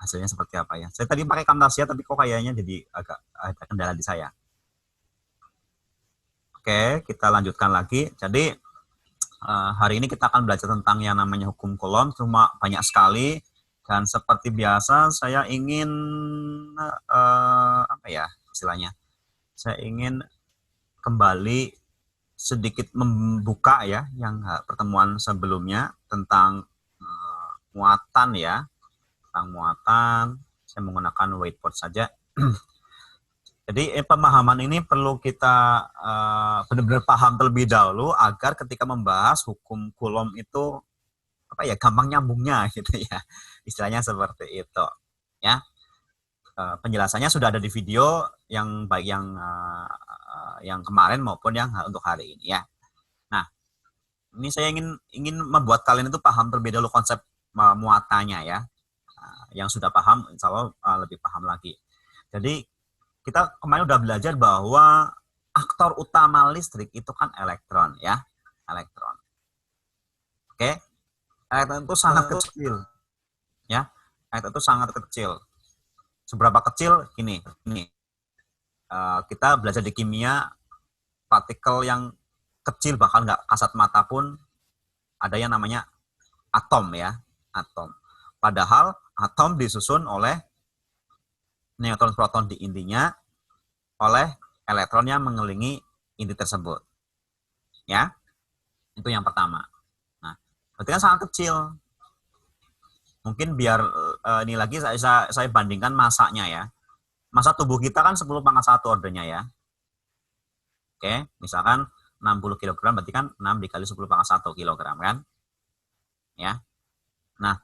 hasilnya seperti apa ya. Saya tadi pakai Camtasia tapi kok kayaknya jadi agak ada kendala di saya. Oke, kita lanjutkan lagi. Jadi hari ini kita akan belajar tentang yang namanya hukum Coulomb, cuma banyak sekali. Dan seperti biasa saya ingin apa ya istilahnya? Saya ingin kembali sedikit membuka ya yang pertemuan sebelumnya tentang muatan ya, tentang muatan. Saya menggunakan whiteboard saja. Jadi pemahaman ini perlu kita benar-benar paham terlebih dahulu agar ketika membahas hukum Coulomb itu apa ya gampang nyambungnya gitu ya, istilahnya seperti itu ya. Penjelasannya sudah ada di video yang baik yang kemarin maupun yang untuk hari ini ya. Nah, ini saya ingin membuat kalian itu paham terlebih dahulu konsep muatannya ya. Yang sudah paham, insya Allah lebih paham lagi. Jadi kita kemarin udah belajar bahwa aktor utama listrik itu kan elektron ya, elektron. Oke, elektron itu sangat kecil ya, elektron itu sangat kecil. Seberapa kecil? Gini. Kita belajar di kimia, partikel yang kecil bahkan nggak kasat mata pun ada yang namanya atom ya, atom. Padahal atom disusun oleh neutron proton di intinya, oleh elektron yang mengelilingi inti tersebut. Ya, itu yang pertama. Nah, berarti kan sangat kecil. Mungkin biar ini lagi saya bandingkan masanya ya. Masa tubuh kita kan 10⁻⁴ ordernya ya. Oke, misalkan 60 kg berarti kan 6 dikali 10⁻⁴ kg kan. Ya. Nah,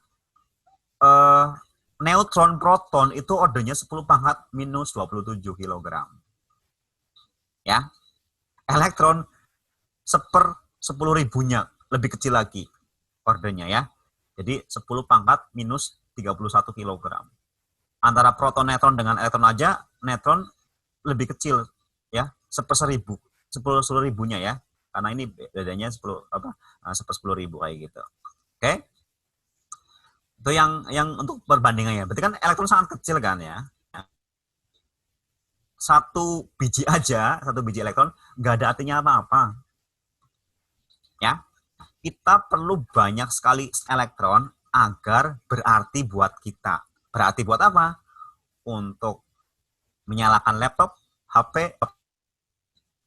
neutron proton itu ordernya 10⁻⁻⁻27 kg. Ya. Elektron 1/10.000-nya lebih kecil lagi ordernya ya. Jadi 10⁻⁻31 kg. Antara proton neutron dengan elektron aja, neutron lebih kecil ya, 1/10.000-nya ya. Karena ini bedanya 1/10.000 kayak gitu. Oke? Itu yang untuk perbandingannya. Berarti kan elektron sangat kecil kan ya. Satu biji elektron nggak ada artinya apa-apa. Ya. Kita perlu banyak sekali elektron agar berarti buat kita. Berarti buat apa? Untuk menyalakan laptop, HP,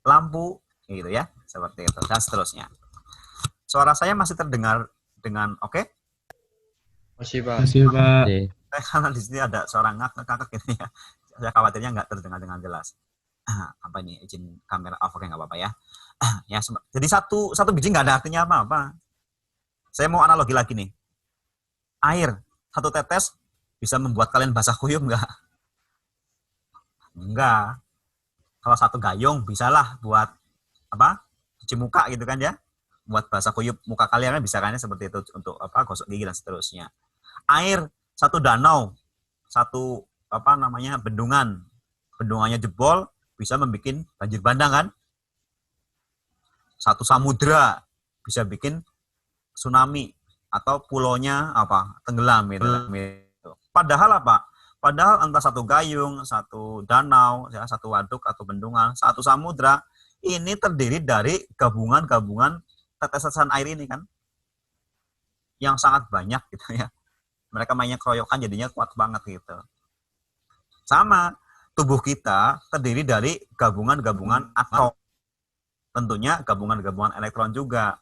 lampu, gitu ya. Seperti itu, dan seterusnya. Suara saya masih terdengar dengan oke? Masih, Pak. Masih, Pak. Karena di sini ada suara ngakak gitu ya. Saya khawatirnya nggak terdengar dengan jelas. Apa ini, izin kamera off, oke nggak apa-apa ya. Ya, jadi satu biji nggak ada artinya apa-apa. Saya mau analogi lagi nih. Air, satu tetes bisa membuat kalian basah kuyup nggak? Enggak. Kalau satu gayung bisalah buat apa? Cuci muka gitu kan ya. Buat basah kuyup muka kalian kan bisa kan ya, seperti itu untuk apa? Gosok gigi dan seterusnya. Air, satu danau, satu apa namanya? Bendungannya jebol bisa membuat banjir bandang kan? Satu samudra bisa bikin tsunami atau pulaunya apa? Tenggelam gitu. Padahal apa? Padahal entah satu gayung, satu danau, ya, satu waduk atau bendungan, satu samudra, ini terdiri dari gabungan-gabungan tetesan air ini kan, yang sangat banyak gitu ya. Mereka mainnya keroyokan jadinya kuat banget gitu. Sama, tubuh kita terdiri dari gabungan-gabungan atom. Tentunya gabungan-gabungan elektron juga.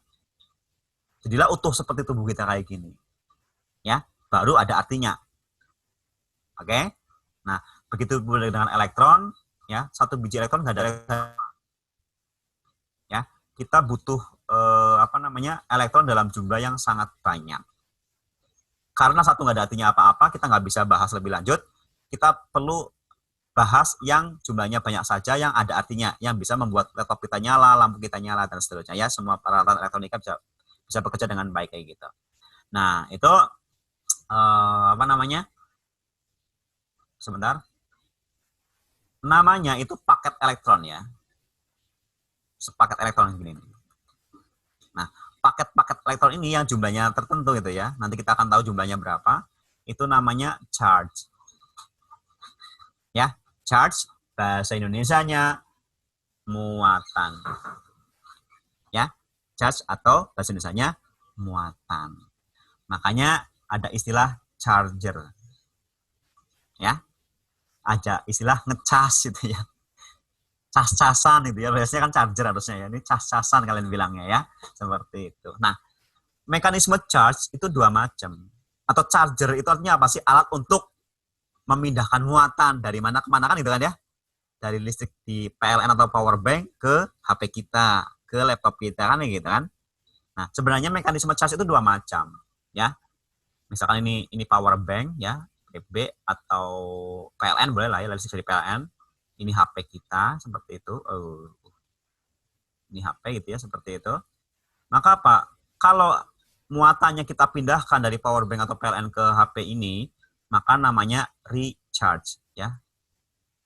Jadilah utuh seperti tubuh kita kayak gini. Ya, baru ada artinya. Oke? Nah, begitu dengan elektron, ya, satu biji elektron nggak ada elektron. Ya, kita butuh elektron dalam jumlah yang sangat banyak. Karena satu nggak ada artinya apa-apa, kita nggak bisa bahas lebih lanjut. Kita perlu bahas yang jumlahnya banyak saja, yang ada artinya, yang bisa membuat laptop kita nyala, lampu kita nyala, dan seterusnya. Ya, semua peralatan elektronika bisa bekerja dengan baik kayak gitu. Nah, itu sebentar. Namanya itu paket elektron ya. Sepaket elektron gini. Nah, paket-paket elektron ini yang jumlahnya tertentu gitu ya. Nanti kita akan tahu jumlahnya berapa. itu namanya charge. Ya, charge bahasa Indonesianya muatan. Ya, charge atau bahasa Indonesianya muatan. Makanya ada istilah charger. Ya, ada istilah ngecas gitu ya. Cas-casan itu ya, biasanya kan charger harusnya ya. Ini cas-casan kalian bilangnya ya, seperti itu. Nah, mekanisme charge itu dua macam. Atau charger itu artinya apa sih? Alat untuk memindahkan muatan dari mana ke mana kan gitu kan ya. Dari listrik di PLN atau power bank ke HP kita, ke laptop kita kan gitu kan. Nah, sebenarnya mekanisme charge itu dua macam ya. Misalkan ini power bank ya, PB atau PLN boleh lah ya, listrik dari PLN. Ini HP kita seperti itu. Ini HP gitu ya, seperti itu. Maka apa? Kalau muatannya kita pindahkan dari power bank atau PLN ke HP ini, maka namanya recharge ya.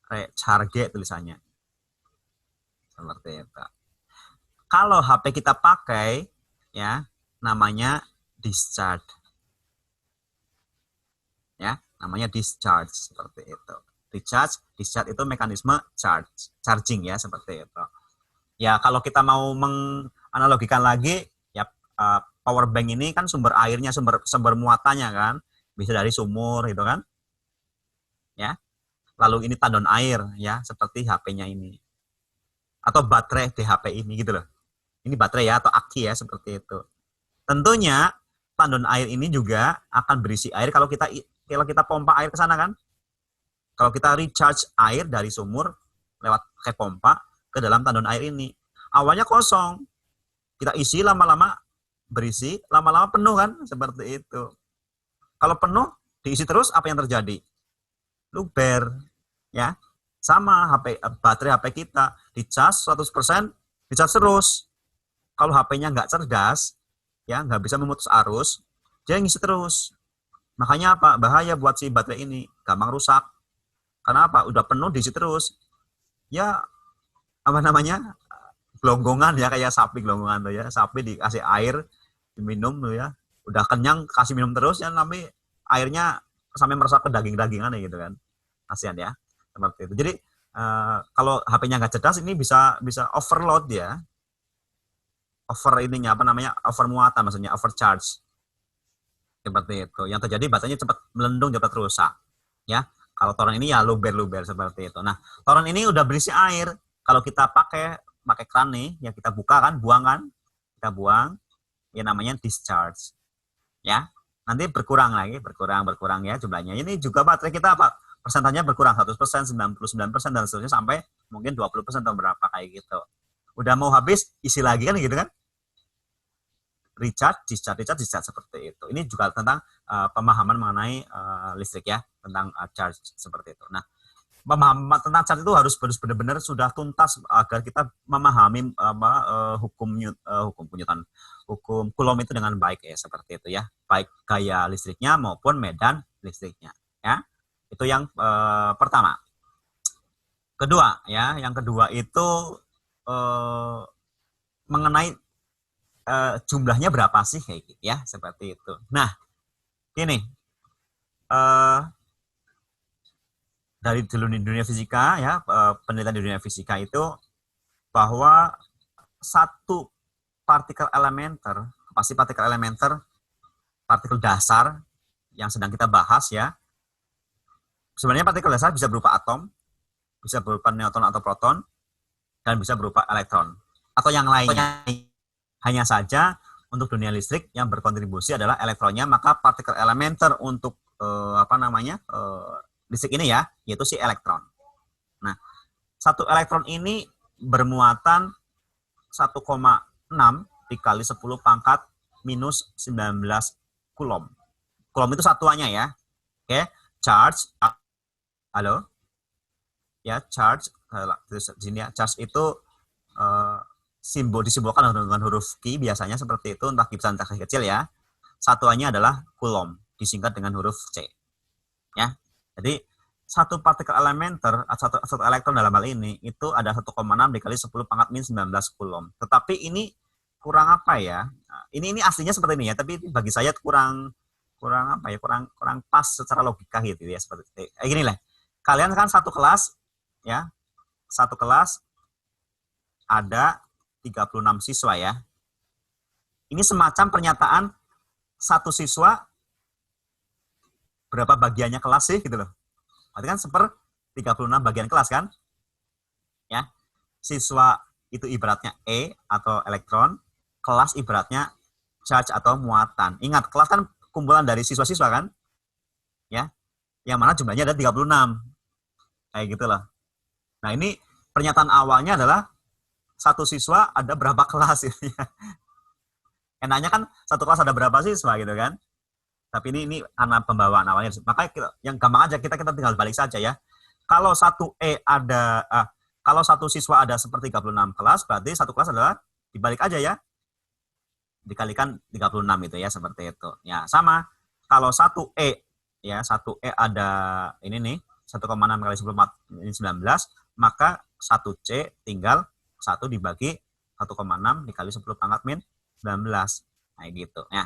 Recharge tulisannya. Seperti itu. Kalau HP kita pakai ya, namanya discharge. Ya, namanya discharge seperti itu. Discharge itu mekanisme charging ya, seperti itu. Ya, kalau kita mau menganalogikan lagi ya, power bank ini kan sumber airnya, sumber muatannya kan bisa dari sumur gitu kan. Ya. Lalu ini tandon air ya, seperti HP-nya ini. Atau baterai di HP ini gitu loh. Ini baterai ya atau aki ya, seperti itu. Tentunya tandon air ini juga akan berisi air kalau kita pompa air ke sana kan. Kalau kita recharge air dari sumur lewat pakai pompa ke dalam tandon air ini. Awalnya kosong. Kita isi lama-lama berisi, lama-lama penuh kan, seperti itu. Kalau penuh diisi terus, apa yang terjadi? Luber ya. Sama baterai HP kita dicas 100%, dicas terus. Kalau HP-nya nggak cerdas, ya nggak bisa memutus arus, dia ngisi terus. Makanya apa? Bahaya buat si baterai ini, gampang rusak. Karena apa? Udah penuh diisi terus. Ya apa namanya? Gelonggongan ya, kayak sapi gelonggongan tuh ya. Sapi dikasih air, diminum tuh ya. Udah kenyang kasih minum terus ya, tapi airnya sampai meresap ke daging-dagingan gitu kan. Kasihan ya. Seperti itu. Jadi kalau HP-nya nggak cerdas ini bisa overload ya. Over muatan maksudnya, overcharge. Seperti itu. Yang terjadi baterainya cepat melendung, cepat rusak. Ya. Kalau toren ini ya luber-luber seperti itu. Nah, toren ini udah berisi air. Kalau kita pakai kran nih, yang kita buka kan, buang kan. Kita buang, ya namanya discharge. Ya. Nanti berkurang lagi, berkurang ya jumlahnya. Ini juga baterai kita apa? Persentasenya berkurang 100%, 99% dan seterusnya sampai mungkin 20% atau berapa kayak gitu. Udah mau habis, isi lagi kan gitu kan. Discharge seperti itu. Ini juga tentang pemahaman mengenai listrik ya, tentang charge seperti itu. Nah, pemahaman tentang charge itu harus benar-benar sudah tuntas agar kita memahami hukum Coulomb itu dengan baik ya, seperti itu ya. Baik gaya listriknya maupun medan listriknya ya. Itu yang pertama. Kedua ya, yang kedua itu mengenai jumlahnya berapa sih kayak gitu ya, seperti itu. Nah, gini, dari dunia fisika ya, penelitian di dunia fisika itu bahwa satu partikel elementer, pasti partikel elementer, partikel dasar yang sedang kita bahas ya. Sebenarnya partikel dasar bisa berupa atom, bisa berupa neutron atau proton, dan bisa berupa elektron atau yang lainnya. Hanya saja untuk dunia listrik yang berkontribusi adalah elektronnya, maka partikel elementer untuk listrik ini ya, yaitu si elektron. Nah, satu elektron ini bermuatan 1,6 dikali 10 pangkat minus 19 Coulomb. Coulomb itu satuannya ya. Oke, charge. Halo? Ya, charge. Di sini ya, charge itu disimbolkan dengan huruf Q biasanya seperti itu, entah besar entah kecil ya. Satuannya adalah Coulomb, disingkat dengan huruf C. Ya. Jadi satu partikel elementer, satu elektron dalam hal ini itu ada 1,6 dikali 10 pangkat min 19 Coulomb. Tetapi ini kurang apa ya? Ini aslinya seperti ini ya, tapi bagi saya kurang kurang apa ya, kurang pas secara logika gitu ya, seperti gini lah. Kalian kan satu kelas ya, satu kelas ada 36 siswa ya. Ini semacam pernyataan satu siswa berapa bagiannya kelas sih gitu loh. Berarti kan 36 bagian kelas kan? Ya. Siswa itu ibaratnya E atau elektron, kelas ibaratnya charge atau muatan. Ingat, kelas kan kumpulan dari siswa-siswa kan? Ya. Yang mana jumlahnya ada 36. Kayak gitu loh. Nah, ini pernyataan awalnya adalah satu siswa ada berapa kelas ini. Enaknya kan satu kelas ada berapa siswa gitu kan? Tapi ini karena pembawaan awalnya. Makanya yang gampang aja kita tinggal balik saja ya. Kalau satu kalau satu siswa ada seperti 36 kelas, berarti satu kelas adalah dibalik aja ya. Dikalikan 36 itu ya, seperti itu. Ya, sama. Kalau satu E ya, satu E ada ini nih, 1,6 kali 10 ini 19, maka 1C tinggal 1 dibagi 1,6 dikali 10 pangkat min 19. Nah, gitu ya.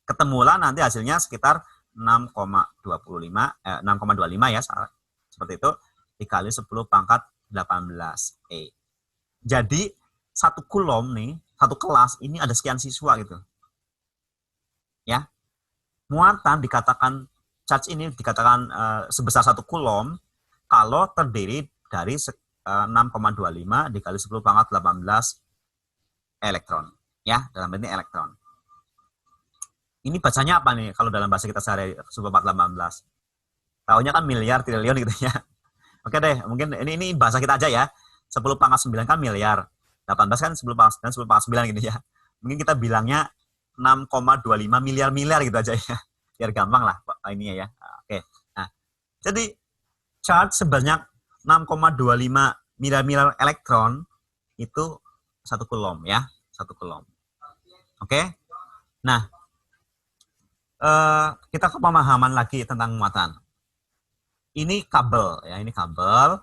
Ketemulah nanti hasilnya sekitar 6,25 ya, seperti itu, dikali 10 pangkat 18 E. Jadi satu kulom nih, satu kelas ini ada sekian siswa gitu. Ya. Muatan dikatakan, charge ini dikatakan sebesar 1 kulom kalau terdiri dari 6,25 dikali 10 pangkat 18 elektron. Ya, dalam bentuk elektron. Ini bacanya apa nih kalau dalam bahasa kita sehari 10 pangkat 18? Tahunya kan miliar, triliun gitu ya. Oke deh, mungkin ini bahasa kita aja ya. 10 pangkat 9 kan miliar. 18 kan 10 pangkat 9, 10 pangkat 9 gitu ya. Mungkin kita bilangnya 6,25 miliar gitu aja ya. Biar gampang lah ini ya. Oke. Nah, jadi charge sebanyak 6,25 miliar elektron itu 1 kulom ya. 1 kulom. Oke. Nah, kita ke pemahaman lagi tentang muatan. Ini kabel ya, ini kabel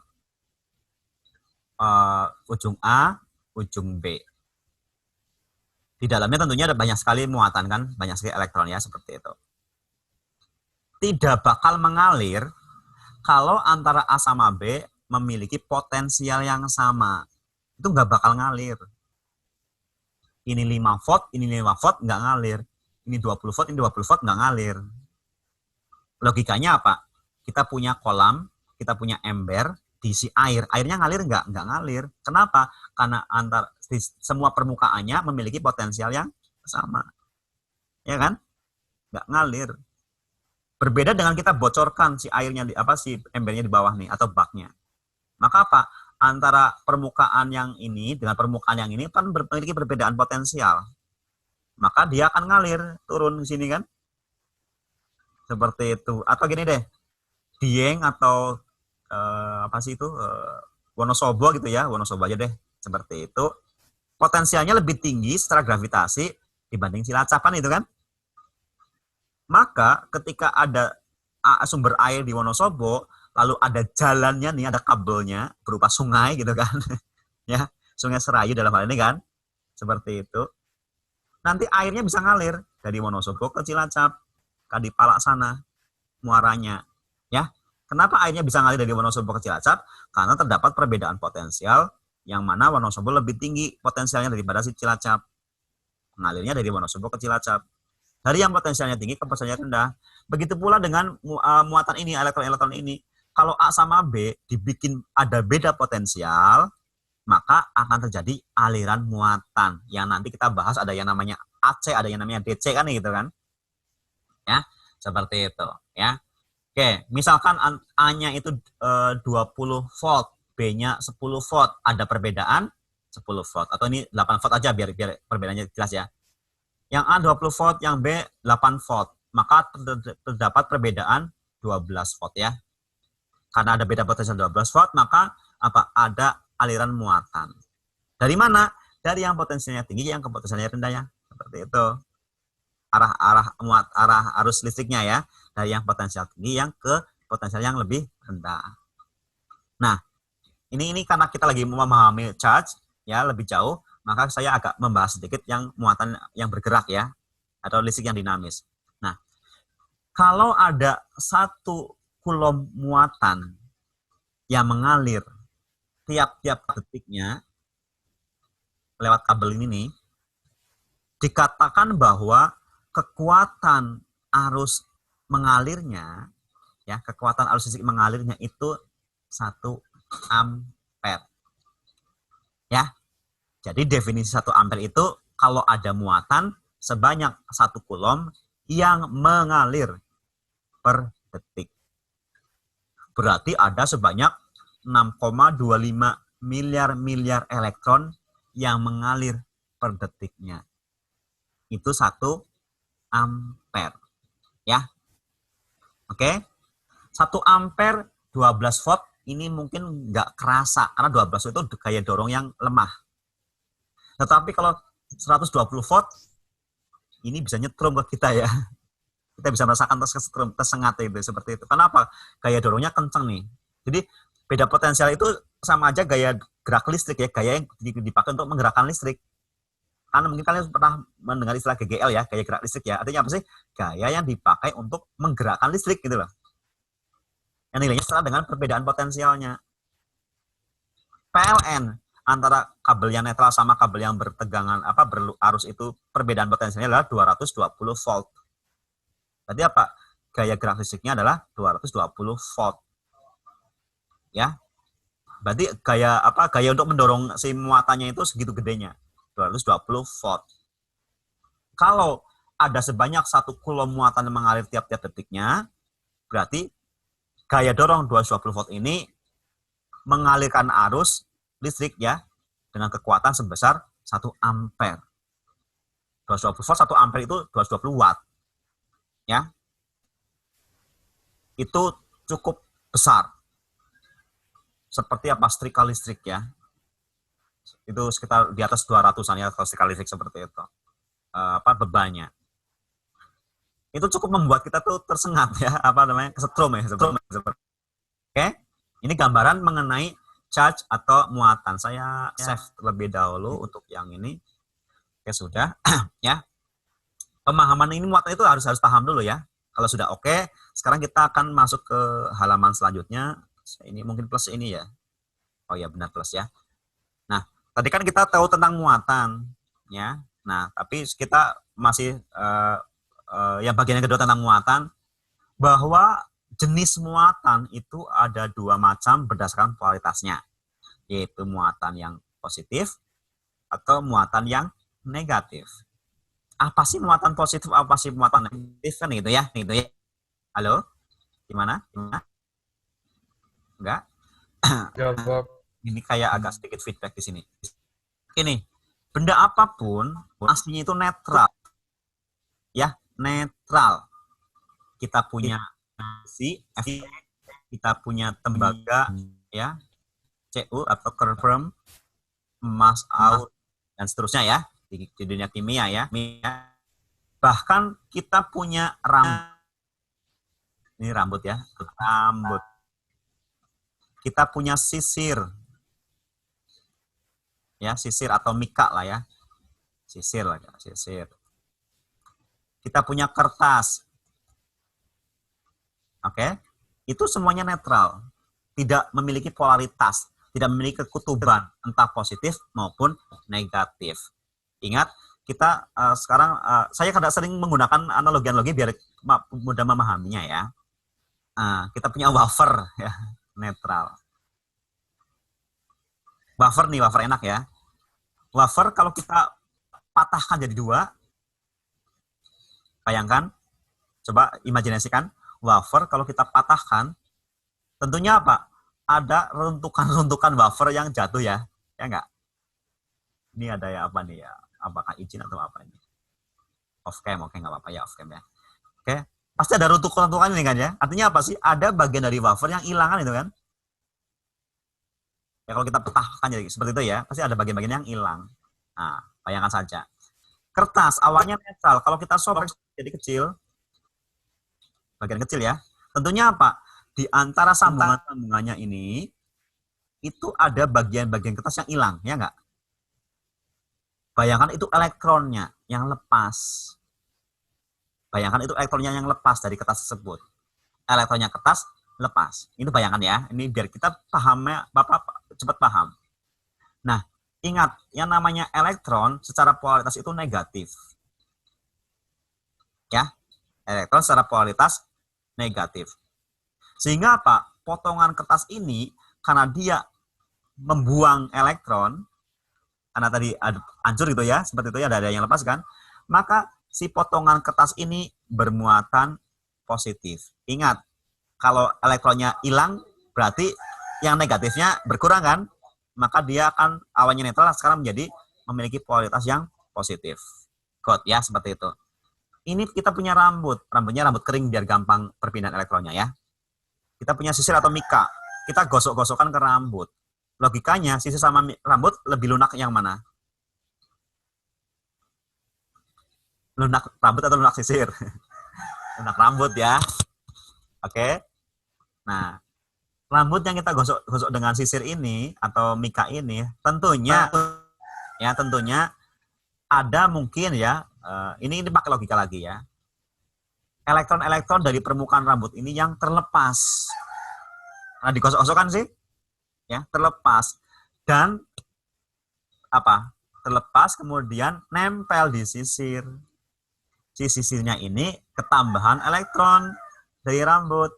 ujung A, ujung B. Di dalamnya tentunya ada banyak sekali muatan kan, banyak sekali elektron ya, seperti itu. Tidak bakal mengalir kalau antara A sama B memiliki potensial yang sama. Itu nggak bakal ngalir. Ini 5 volt, ini 5 volt, nggak ngalir. Ini 20 volt, ini 20 volt, nggak ngalir. Logikanya apa? Kita punya kolam, kita punya ember, diisi air. Airnya ngalir nggak? Nggak ngalir. Kenapa? Karena semua permukaannya memiliki potensial yang sama. Ya kan? Nggak ngalir. Berbeda dengan kita bocorkan si airnya, si embernya di bawah nih, atau baknya. Maka apa? Antara permukaan yang ini dengan permukaan yang ini kan memiliki perbedaan potensial. Maka dia akan ngalir, turun ke sini kan? Seperti itu. Atau gini deh, Dieng atau Wonosobo gitu ya, Wonosobo aja deh, seperti itu. Potensialnya lebih tinggi secara gravitasi dibanding Cilacap kan itu kan? Maka ketika ada sumber air di Wonosobo, lalu ada jalannya nih, ada kabelnya berupa sungai gitu kan, ya, Sungai Serayu dalam hal ini kan, seperti itu. Nanti airnya bisa ngalir dari Wonosobo ke Cilacap, Kadipalak sana, muaranya, ya. Kenapa airnya bisa ngalir dari Wonosobo ke Cilacap? Karena terdapat perbedaan potensial, yang mana Wonosobo lebih tinggi potensialnya daripada si Cilacap. Mengalirnya dari Wonosobo ke Cilacap. Dari yang potensialnya tinggi ke potensialnya rendah. Begitu pula dengan muatan ini, elektron-elektron ini. Kalau A sama B dibikin ada beda potensial, maka akan terjadi aliran muatan. Yang nanti kita bahas ada yang namanya AC, ada yang namanya DC kan gitu kan. Ya, seperti itu ya. Oke, misalkan A-nya itu 20 volt, B-nya 10 volt, ada perbedaan 10 volt. Atau ini 8 volt aja biar perbedaannya jelas ya. Yang A 20 volt, yang B 8 volt. Maka terdapat perbedaan 12 volt ya. Karena ada beda potensial 12 volt, maka ada aliran muatan. Dari mana? Dari yang potensialnya tinggi yang ke potensialnya rendah ya. Seperti itu. Arah arus listriknya ya. Dari yang potensial tinggi yang ke potensial yang lebih rendah. Nah, ini karena kita lagi memahami charge ya lebih jauh, maka saya agak membahas sedikit yang muatan yang bergerak ya, atau listrik yang dinamis. Nah, Kalau ada 1 kulom muatan yang mengalir tiap-tiap detiknya lewat kabel ini nih, dikatakan bahwa kekuatan arus mengalirnya, ya, kekuatan arus listrik mengalirnya itu 1 ampere. Ya. Jadi definisi 1 ampere itu kalau ada muatan sebanyak 1 kulom yang mengalir per detik. Berarti ada sebanyak 6,25 miliar elektron yang mengalir per detiknya. Itu 1 ampere. Ya. Oke. 1 ampere 12 volt ini mungkin nggak kerasa karena 12 volt itu gaya dorong yang lemah. Tetapi kalau 120 volt ini bisa nyetrum ke kita ya. Kita bisa merasakan tersengat itu seperti itu. Kenapa? Gaya dorongnya kencang nih. Jadi beda potensial itu sama aja gaya gerak listrik ya, gaya yang dipakai untuk menggerakkan listrik. Karena mungkin kalian pernah mendengar istilah GGL ya, gaya gerak listrik ya. Artinya apa sih? Gaya yang dipakai untuk menggerakkan listrik gitu loh. Yang nilainya setara dengan perbedaan potensialnya. PLN antara kabel yang netral sama kabel yang bertegangan berarus itu perbedaan potensialnya adalah 220 volt. Berarti apa? Gaya gerak listriknya adalah 220 volt. Ya. Berarti gaya untuk mendorong si muatannya itu segitu gedenya. 220 volt. Kalau ada sebanyak 1 kulom muatan yang mengalir tiap-tiap detiknya, berarti gaya dorong 220 volt ini mengalirkan arus listrik ya dengan kekuatan sebesar 1 ampere. 220 volt 1 ampere itu 220 watt. Ya. Itu cukup besar. Seperti apa setrika listrik ya. Itu sekitar di atas 200-an ya kalau setrika listrik seperti itu. Bebannya. Itu cukup membuat kita tuh tersengat ya, kesetrum ya. Oke. Ini gambaran mengenai charge atau muatan. Saya save terlebih dahulu untuk yang ini. Oke, sudah. Ya. Pemahaman ini muatan itu harus paham dulu ya. Kalau sudah oke, sekarang kita akan masuk ke halaman selanjutnya. Ini mungkin plus ini ya. Oh ya, benar plus ya. Nah, tadi kan kita tahu tentang muatan ya. Nah, tapi kita masih yang bagian yang kedua tentang muatan, bahwa jenis muatan itu ada 2 macam berdasarkan polaritasnya, yaitu muatan yang positif atau muatan yang negatif. Apa sih muatan positif, apa sih muatan negatif kan gitu ya. Halo? Gimana? Enggak? Jawab. Ini kayak agak sedikit feedback di sini. Ini, benda apapun aslinya itu netral. Ya, netral. Kita punya besi, Fe, kita punya tembaga ya, Cu atau carbon, emas, aur, dan seterusnya ya di dunia kimia ya. Bahkan kita punya rambut. Ini rambut ya, rambut. Kita punya sisir. Ya, sisir atau mika lah ya. Sisir lah ya, sisir. Kita punya kertas. Oke? Itu semuanya netral. Tidak memiliki polaritas, tidak memiliki kekutuban, entah positif maupun negatif. Ingat, kita sekarang saya kadang sering menggunakan analogi-analogi biar mudah memahaminya ya. Kita punya wafer ya, netral. Wafer nih, wafer enak ya. Wafer kalau kita patahkan jadi 2, bayangkan, coba imajinasikan, wafer kalau kita patahkan, tentunya apa? Ada runtukan-runtukan wafer yang jatuh ya, ya enggak? Ini ada ya apa nih ya? Apakah izin atau apa ini? Off cam, oke nggak apa-apa ya off cam ya. Oke, pasti ada runtukan-runtukan ini kan ya. Artinya apa sih? Ada bagian dari wafer yang hilangan itu kan? Ya kalau kita petahkan jadi seperti itu ya, pasti ada bagian-bagian yang hilang. Nah, bayangkan saja. Kertas awalnya netral, kalau kita sobek jadi kecil, bagian kecil ya. Tentunya apa? Di antara sambungan-sambungannya ini, itu ada bagian-bagian kertas yang hilang, ya enggak? Bayangkan itu elektronnya yang lepas. Bayangkan itu elektronnya yang lepas dari kertas tersebut. Elektronnya kertas lepas. Ini bayangkan ya. Ini biar kita pahamnya, Bapak cepat paham. Nah, ingat, yang namanya elektron secara polaritas itu negatif. Ya, elektron secara polaritas negatif. Sehingga apa? Potongan kertas ini, karena dia membuang elektron, karena tadi hancur gitu ya, seperti itu ya, ada yang lepas kan, maka si potongan kertas ini bermuatan positif. Ingat, kalau elektronnya hilang, berarti yang negatifnya berkurang kan, maka dia akan awalnya netral, sekarang menjadi memiliki polaritas yang positif. Good ya, seperti itu. Ini kita punya rambut, rambutnya rambut kering biar gampang perpindahan elektronnya ya. Kita punya sisir atau mika, kita gosok-gosokkan ke rambut. Logikanya, sisir sama rambut lebih lunak yang mana? Lunak rambut atau lunak sisir? Lunak rambut ya. Oke. Nah, rambut yang kita gosok-gosok dengan sisir ini atau mika ini tentunya ada mungkin ya, ini pakai logika lagi ya. Elektron-elektron dari permukaan rambut ini yang terlepas. Nah, digosok-gosokkan sih ya, terlepas dan apa? Terlepas kemudian nempel di sisir. Si sisirnya ini ketambahan elektron dari rambut.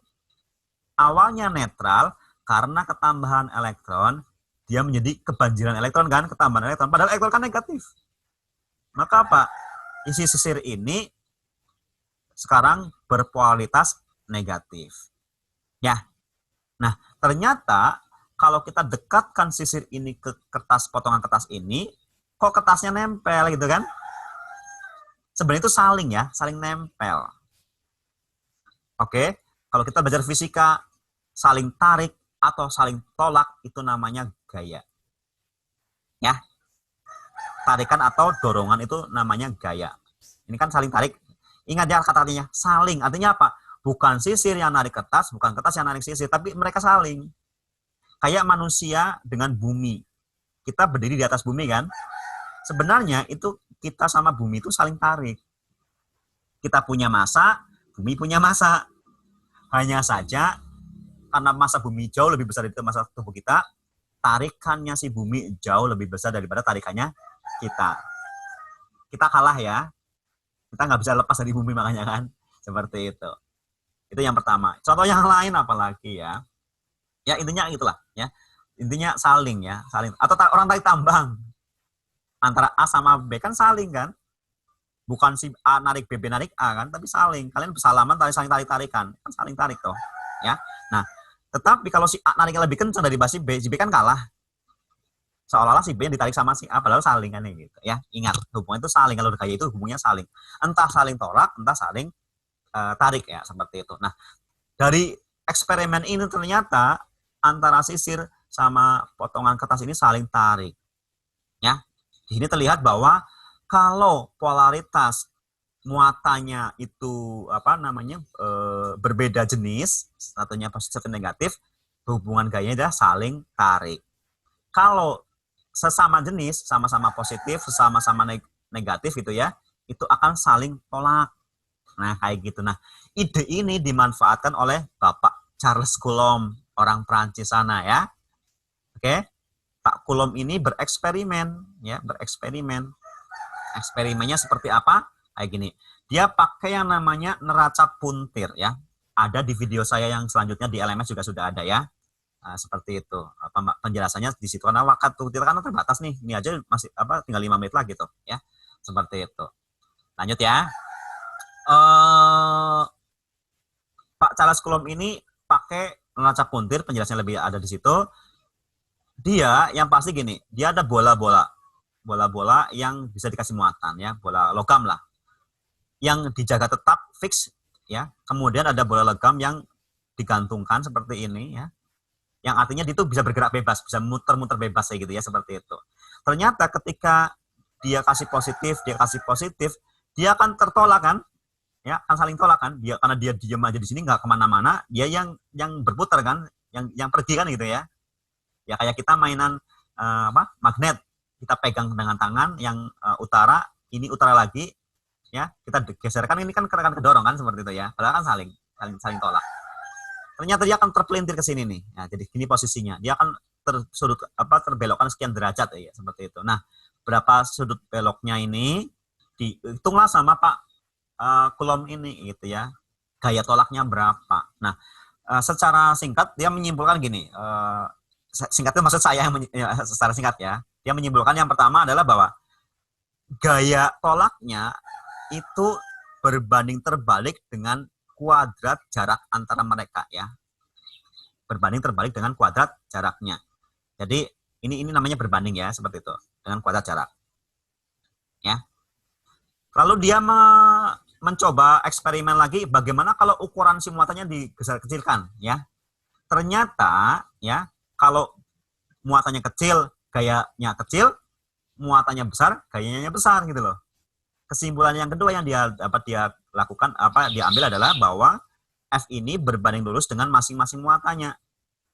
Awalnya netral, karena ketambahan elektron, dia menjadi kebanjiran elektron kan, ketambahan elektron. Padahal elektron kan negatif. Maka apa? Isi sisir ini sekarang berpolaritas negatif. Ya. Nah, ternyata kalau kita dekatkan sisir ini ke kertas, potongan kertas ini, kok kertasnya nempel gitu kan? Sebenarnya itu saling ya, saling nempel. Oke, kalau kita belajar fisika, saling tarik atau saling tolak itu namanya gaya. Ya, tarikan atau dorongan itu namanya gaya. Ini kan saling tarik. Ingat ya kata-katanya, saling. Artinya apa? Bukan sisir yang narik kertas, bukan kertas yang narik sisir, tapi mereka saling. Kayak manusia dengan bumi. Kita berdiri di atas bumi kan? Sebenarnya itu kita sama bumi itu saling tarik. Kita punya massa, bumi punya massa. Hanya saja karena massa bumi jauh lebih besar dari massa tubuh kita, tarikannya si bumi jauh lebih besar daripada tarikannya kita. Kita kalah ya. Kita nggak bisa lepas dari bumi makanya kan. Seperti itu. Itu yang pertama. Contoh yang lain apalagi ya. Ya intinya itulah ya. Intinya saling ya, saling. Atau orang tarik tambang. Antara A sama B kan saling kan. Bukan si A narik B narik A kan, tapi saling. Kalian bersalaman saling tarik-tarikan. Kan saling tarik toh. Ya. Nah, tetapi kalau si A nariknya lebih kencang dari si B kan kalah. Seolah-olah si B yang ditarik sama si A, padahal saling kan gitu. Ya, ingat, hubungan itu saling. Kalau gaya itu hubungannya saling. Entah saling tolak, entah saling tarik ya, seperti itu. Nah, dari eksperimen ini ternyata antara sisir sama potongan kertas ini saling tarik. Ya. Di sini terlihat bahwa kalau polaritas muatannya itu berbeda jenis, satunya positif dan negatif, hubungan gayanya adalah saling tarik. Kalau sesama jenis, sama-sama positif, sesama-sama negatif gitu ya, itu akan saling tolak. Nah, kayak gitu. Nah, ide ini dimanfaatkan oleh Bapak Charles Coulomb, orang Prancis sana ya. Oke. Pak Coulomb ini bereksperimen ya, bereksperimen. Eksperimennya seperti apa? Kayak gini. Dia pakai yang namanya neraca puntir ya. Ada di video saya yang selanjutnya di LMS juga sudah ada ya. Nah, seperti itu. Penjelasannya di situ karena waktu kita kan terbatas nih. Ini aja masih tinggal 5 menit lagi tuh ya. Seperti itu. Lanjut ya. Pak Charles Coulomb ini pakai neraca puntir, penjelasannya lebih ada di situ. Dia yang pasti gini, dia ada bola-bola yang bisa dikasih muatan ya, bola logam lah, yang dijaga tetap fix ya. Kemudian ada bola logam yang digantungkan seperti ini ya, yang artinya itu bisa bergerak bebas, bisa muter-muter bebas ya gitu ya, seperti itu. Ternyata ketika dia kasih positif, dia akan tertolak kan, ya akan saling tolak kan, dia karena dia diam aja di sini nggak kemana-mana, dia yang berputar kan, yang pergi kan gitu ya. Ya kayak kita mainan magnet, kita pegang dengan tangan yang utara, ini utara lagi, ya kita geserkan ini kan kedorong kan seperti itu ya, padahal kan saling tolak. Ternyata dia akan terpelintir ke sini nih. Nah, jadi gini posisinya. Dia akan terbelokkan sekian derajat ya, seperti itu. Nah, berapa sudut beloknya ini dihitunglah sama Pak Coulomb ini gitu ya. Gaya tolaknya berapa. Nah, secara singkat dia menyimpulkan gini. Singkatnya maksud saya secara singkat ya. Dia menyimpulkan yang pertama adalah bahwa gaya tolaknya itu berbanding terbalik dengan kuadrat jarak antara mereka ya. Berbanding terbalik dengan kuadrat jaraknya. Jadi ini namanya berbanding ya, seperti itu, dengan kuadrat jarak. Ya. Lalu dia mencoba eksperimen lagi bagaimana kalau ukuran si muatannya dikecilkan ya. Ternyata ya, kalau muatannya kecil, gayanya kecil, muatannya besar, gayanya besar gitu loh. Kesimpulan yang kedua yang dia ambil adalah bahwa F ini berbanding lurus dengan masing-masing muatannya.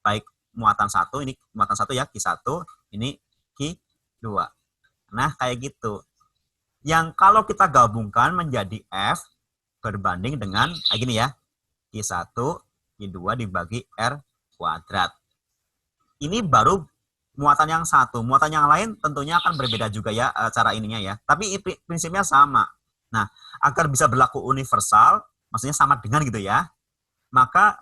Baik muatan 1, ini muatan 1 ya, Q1, ini Q2. Nah, kayak gitu. Yang kalau kita gabungkan menjadi F berbanding dengan kayak gini ya. Q1, Q2 dibagi R kuadrat. Ini baru muatan yang satu. Muatan yang lain tentunya akan berbeda juga ya cara ininya ya. Tapi prinsipnya sama. Nah, agar bisa berlaku universal, maksudnya sama dengan gitu ya, maka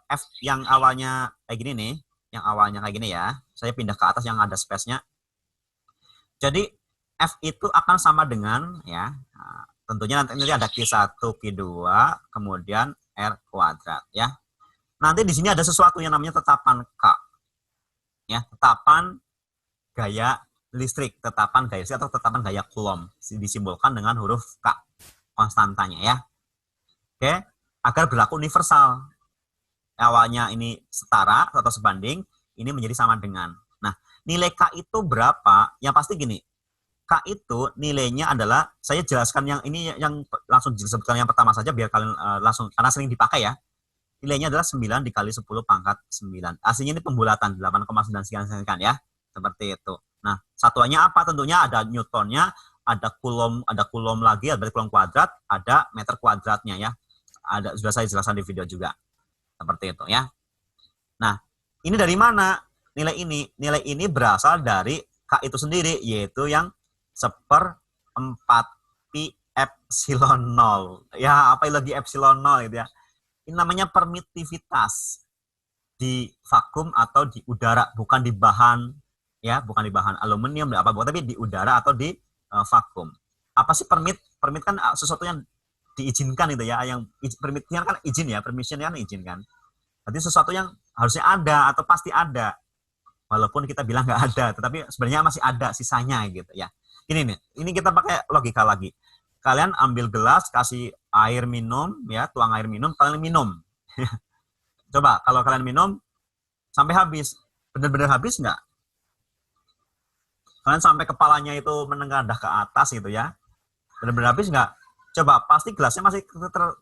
F yang awalnya kayak gini nih, yang awalnya kayak gini ya, saya pindah ke atas yang ada space-nya. Jadi F itu akan sama dengan ya, tentunya nanti ada Q1, Q2, kemudian R kuadrat ya. Nanti di sini ada sesuatu yang namanya tetapan K. Ya, tetapan gaya listrik atau tetapan gaya Coulomb disimbolkan dengan huruf K konstantanya ya. Oke, agar berlaku universal. Awalnya ini setara atau sebanding, ini menjadi sama dengan. Nah, nilai K itu berapa? Yang pasti gini. K itu nilainya adalah, saya jelaskan yang ini yang langsung disebutkan yang pertama saja biar kalian langsung, karena sering dipakai ya. Nilainya adalah 9 dikali 10 pangkat 9. Aslinya ini pembulatan 8,9 sekian ya. Seperti itu. Nah, satuannya apa? Tentunya ada Newtonnya, ada Coulomb lagi, ada Coulomb kuadrat, ada meter kuadratnya ya. Sudah saya jelaskan di video juga. Seperti itu ya. Nah, ini dari mana nilai ini? Nilai ini berasal dari K itu sendiri, yaitu yang 1/4 pi epsilon 0. Ya, apa lagi epsilon 0 gitu ya. Ini namanya permitivitas di vakum atau di udara, bukan di bahan ya, bukan di bahan aluminium tapi di udara atau di vakum. Apa sih permit? Permit kan sesuatu yang diizinkan itu ya, yang permitnya kan izin ya, permission kan izin kan. Berarti sesuatu yang harusnya ada atau pasti ada. Walaupun kita bilang nggak ada, tetapi sebenarnya masih ada sisanya gitu ya. Ini kita pakai logika lagi. Kalian ambil gelas, kasih air minum, ya, tuang air minum, kalian minum. Coba, kalau kalian minum, sampai habis. Benar-benar habis nggak? Kalian sampai kepalanya itu menengadah ke atas gitu ya. Benar-benar habis nggak? Coba, pasti gelasnya masih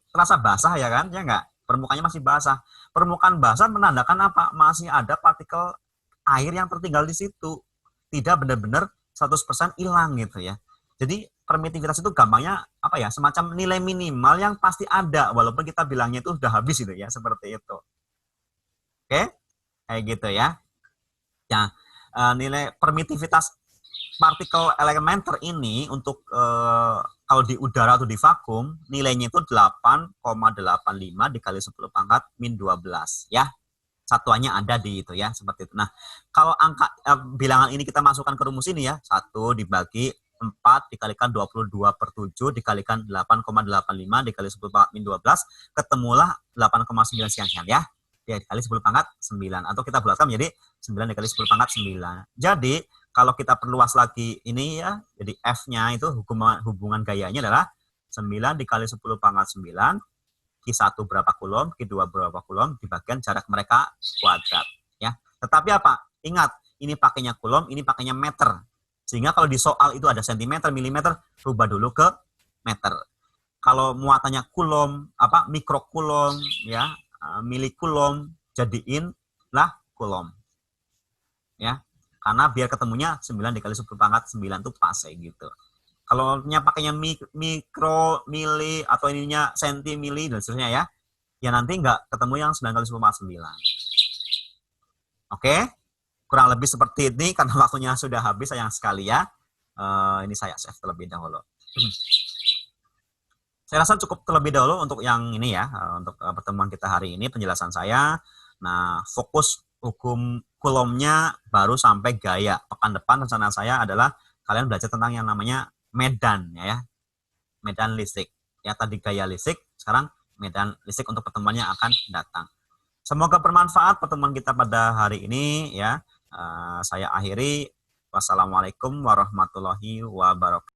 terasa basah ya kan? Ya nggak? Permukaannya masih basah. Permukaan basah menandakan apa? Masih ada partikel air yang tertinggal di situ. Tidak benar-benar 100% hilang gitu ya. Jadi permitivitas itu gampangnya apa ya, semacam nilai minimal yang pasti ada walaupun kita bilangnya itu sudah habis gitu ya, seperti itu. Oke, kayak gitu ya. Nah, nilai permitivitas partikel elementer ini untuk kalau di udara atau di vakum nilainya itu 8,85 dikali 10 pangkat min 12 ya. Satuannya ada di itu ya, seperti itu. Nah, kalau angka bilangan ini kita masukkan ke rumus ini ya, 1 dibagi 4 dikalikan 22/7 dikalikan 8,85 dikali 10 pangkat min 12, ketemulah 8,9 sekian ya. Ya, dikali 10 pangkat 9. Atau kita bulatkan menjadi 9 dikali 10 pangkat 9. Jadi, kalau kita perluas lagi ini ya, jadi F-nya itu hubungan gayanya adalah 9 dikali 10 pangkat 9, Q1 berapa Coulomb, Q2 berapa Coulomb, dibagikan jarak mereka kuadrat. Ya. Tetapi apa? Ingat, ini pakainya Coulomb, ini pakainya meter. Sehingga kalau di soal itu ada sentimeter, milimeter, rubah dulu ke meter. Kalau muatannya Coulomb, mikrocoulomb, ya, milicoulomb, jadiin lah Coulomb. Ya. Karena biar ketemunya 9 dikali 10 pangkat 9 itu pas gitu. Kalau pakainya mikro, mili, atau ininya senti, mili, dan seterusnya ya. Ya nanti nggak ketemu yang 9 kali 10 pangkat 9. Oke? Kurang lebih seperti ini, karena waktunya sudah habis, sayang sekali ya. Ini saya save terlebih dahulu. Saya rasa cukup terlebih dahulu untuk yang ini ya, untuk pertemuan kita hari ini, penjelasan saya. Nah, fokus hukum Coulombnya baru sampai gaya. Pekan depan rencana saya adalah kalian belajar tentang yang namanya medan ya. Medan listrik. Ya, tadi gaya listrik, sekarang medan listrik untuk pertemuannya akan datang. Semoga bermanfaat pertemuan kita pada hari ini ya. Saya akhiri. Wassalamualaikum warahmatullahi wabarakatuh.